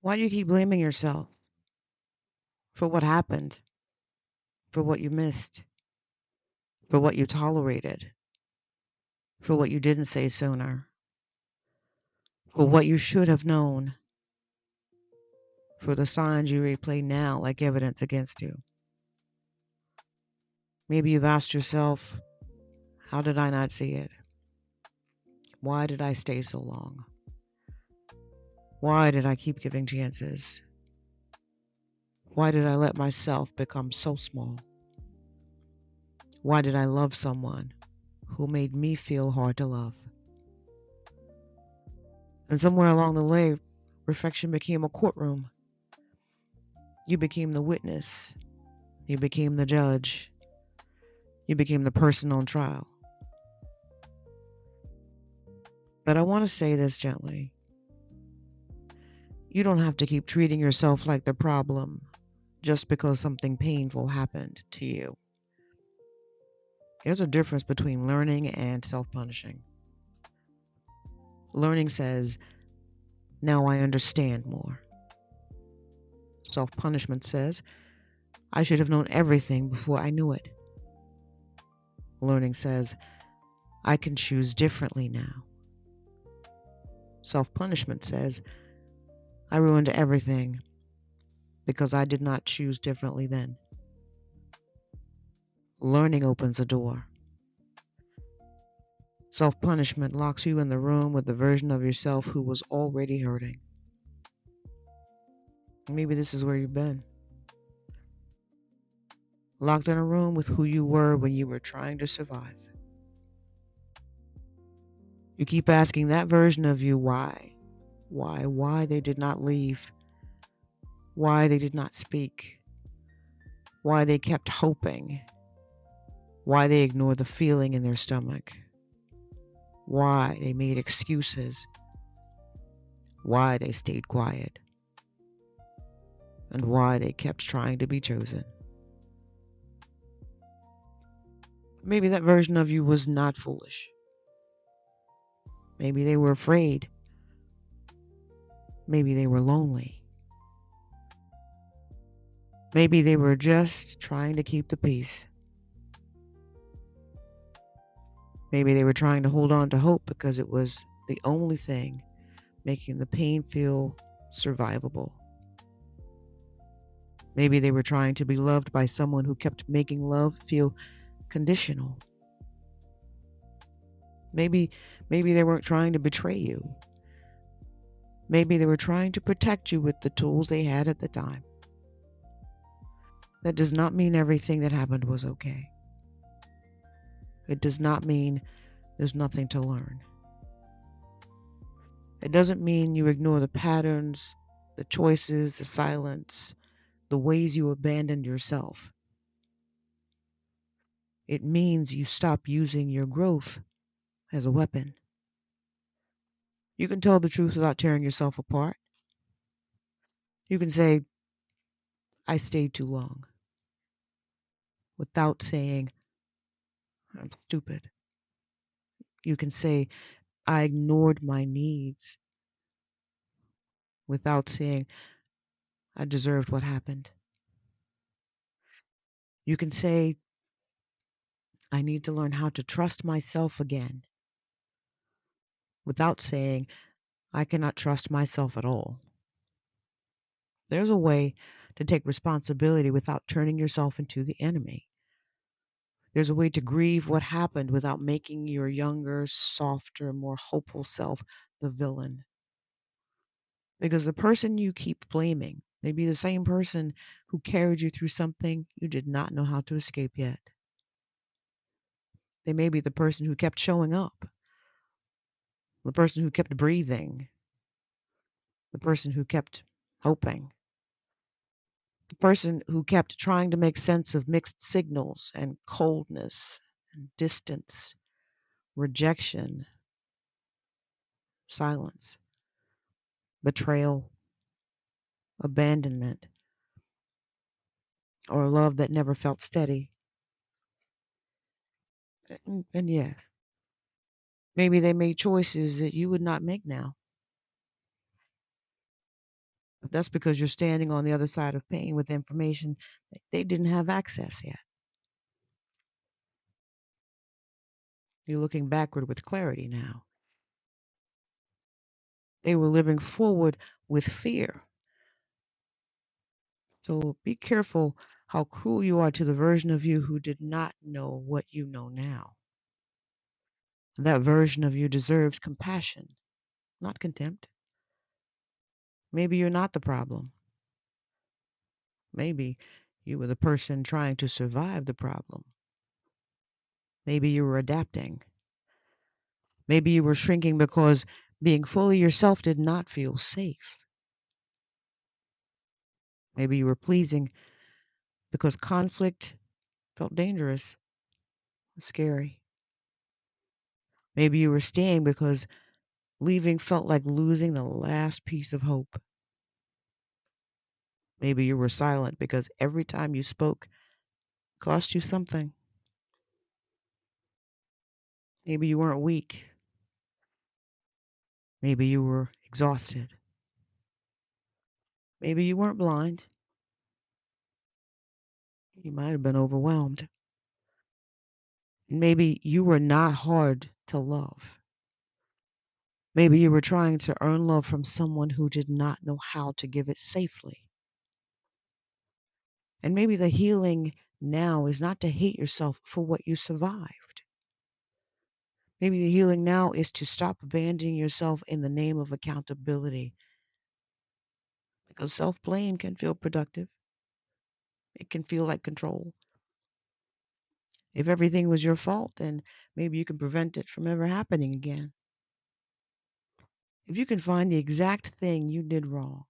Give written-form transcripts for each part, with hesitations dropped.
Why do you keep blaming yourself for what happened, for what you missed, for what you tolerated, for what you didn't say sooner, for what you should have known, for the signs you replay now like evidence against you? Maybe you've asked yourself, how did I not see it? Why did I stay so long? Why did I keep giving chances? Why did I let myself become so small? Why did I love someone who made me feel hard to love? And somewhere along the way, perfection became a courtroom. You became the witness. You became the judge. You became the person on trial. But I want to say this gently. You don't have to keep treating yourself like the problem just because something painful happened to you. There's a difference between learning and self punishing. Learning says, now I understand more. Self punishment says, I should have known everything before I knew it. Learning says, I can choose differently now. Self punishment says, I ruined everything because I did not choose differently then. Learning opens a door. Self punishment locks you in the room with the version of yourself who was already hurting. Maybe this is where you've been. Locked in a room with who you were when you were trying to survive. You keep asking that version of you why. Why they did not leave. Why they did not speak. Why they kept hoping. Why they ignored the feeling in their stomach. Why they made excuses. Why they stayed quiet. And why they kept trying to be chosen. Maybe that version of you was not foolish. Maybe they were afraid. Maybe they were lonely. Maybe they were just trying to keep the peace. Maybe they were trying to hold on to hope because it was the only thing making the pain feel survivable. Maybe they were trying to be loved by someone who kept making love feel conditional. Maybe they weren't trying to betray you. Maybe they were trying to protect you with the tools they had at the time. That does not mean everything that happened was okay. It does not mean there's nothing to learn. It doesn't mean you ignore the patterns, the choices, the silence, the ways you abandoned yourself. It means you stop using your growth as a weapon. You can tell the truth without tearing yourself apart. You can say, I stayed too long, without saying, I'm stupid. You can say, I ignored my needs, without saying, I deserved what happened. You can say, I need to learn how to trust myself again, without saying, I cannot trust myself at all. There's a way to take responsibility without turning yourself into the enemy. There's a way to grieve what happened without making your younger, softer, more hopeful self the villain. Because the person you keep blaming may be the same person who carried you through something you did not know how to escape yet. They may be the person who kept showing up, the person who kept breathing, the person who kept hoping, the person who kept trying to make sense of mixed signals and coldness and distance, rejection, silence, betrayal, abandonment, or a love that never felt steady. And yes, maybe they made choices that you would not make now. But that's because you're standing on the other side of pain with information that they didn't have access yet. You're looking backward with clarity now. They were living forward with fear. So be careful how cruel you are to the version of you who did not know what you know now. That version of you deserves compassion, not contempt. Maybe you're not the problem. Maybe you were the person trying to survive the problem. Maybe you were adapting. Maybe you were shrinking because being fully yourself did not feel safe. Maybe you were pleasing because conflict felt dangerous, scary. Maybe you were staying because leaving felt like losing the last piece of hope. Maybe you were silent because every time you spoke cost you something. Maybe you weren't weak. Maybe you were exhausted. Maybe you weren't blind. You might have been overwhelmed. Maybe you were not hard to love. Maybe you were trying to earn love from someone who did not know how to give it safely. And maybe the healing now is not to hate yourself for what you survived. Maybe the healing now is to stop abandoning yourself in the name of accountability. Because self blame can feel productive, it can feel like control. If everything was your fault, then maybe you can prevent it from ever happening again. If you can find the exact thing you did wrong,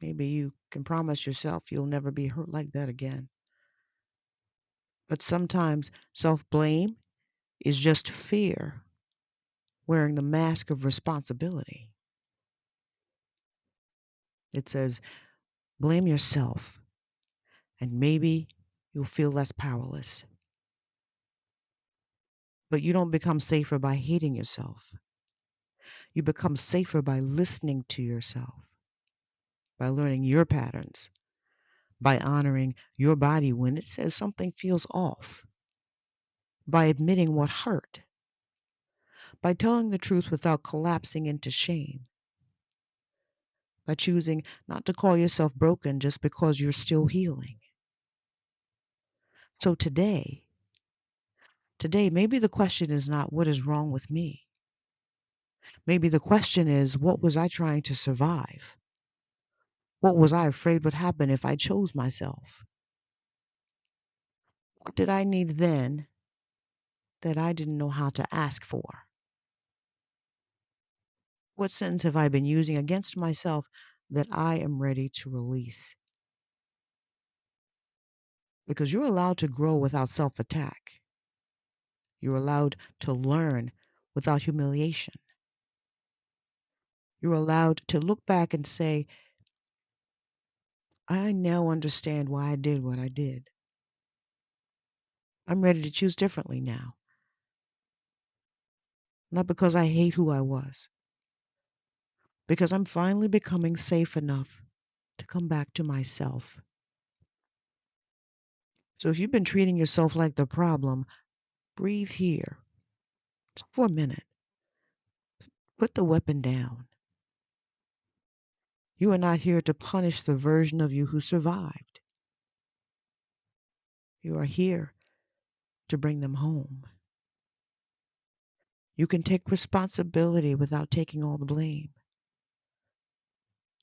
maybe you can promise yourself you'll never be hurt like that again. But sometimes self blame is just fear wearing the mask of responsibility. It says, blame yourself, and maybe you'll feel less powerless. But you don't become safer by hating yourself. You become safer by listening to yourself, by learning your patterns, by honoring your body when it says something feels off, by admitting what hurt, by telling the truth without collapsing into shame, by choosing not to call yourself broken just because you're still healing. So today, maybe the question is not what is wrong with me. Maybe the question is, what was I trying to survive? What was I afraid would happen if I chose myself? What did I need then that I didn't know how to ask for? What sentence have I been using against myself that I am ready to release? Because you're allowed to grow without self attack. You're allowed to learn without humiliation. You're allowed to look back and say, I now understand why I did what I did. I'm ready to choose differently now. Not because I hate who I was, because I'm finally becoming safe enough to come back to myself. So if you've been treating yourself like the problem, breathe here just for a minute. Put the weapon down. You are not here to punish the version of you who survived. You are here to bring them home. You can take responsibility without taking all the blame.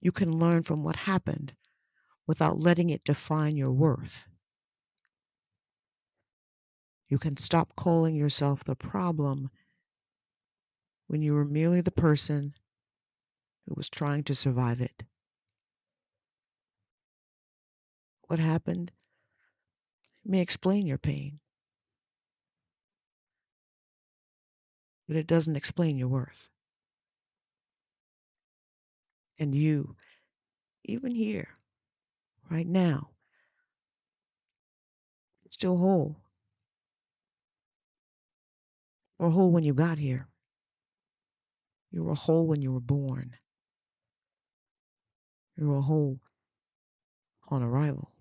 You can learn from what happened without letting it define your worth. You can stop calling yourself the problem when you were merely the person who was trying to survive it. What happened may explain your pain, but it doesn't explain your worth. And you, even here, right now, still whole, or whole when you got here. You were whole when you were born. You're a whole on arrival.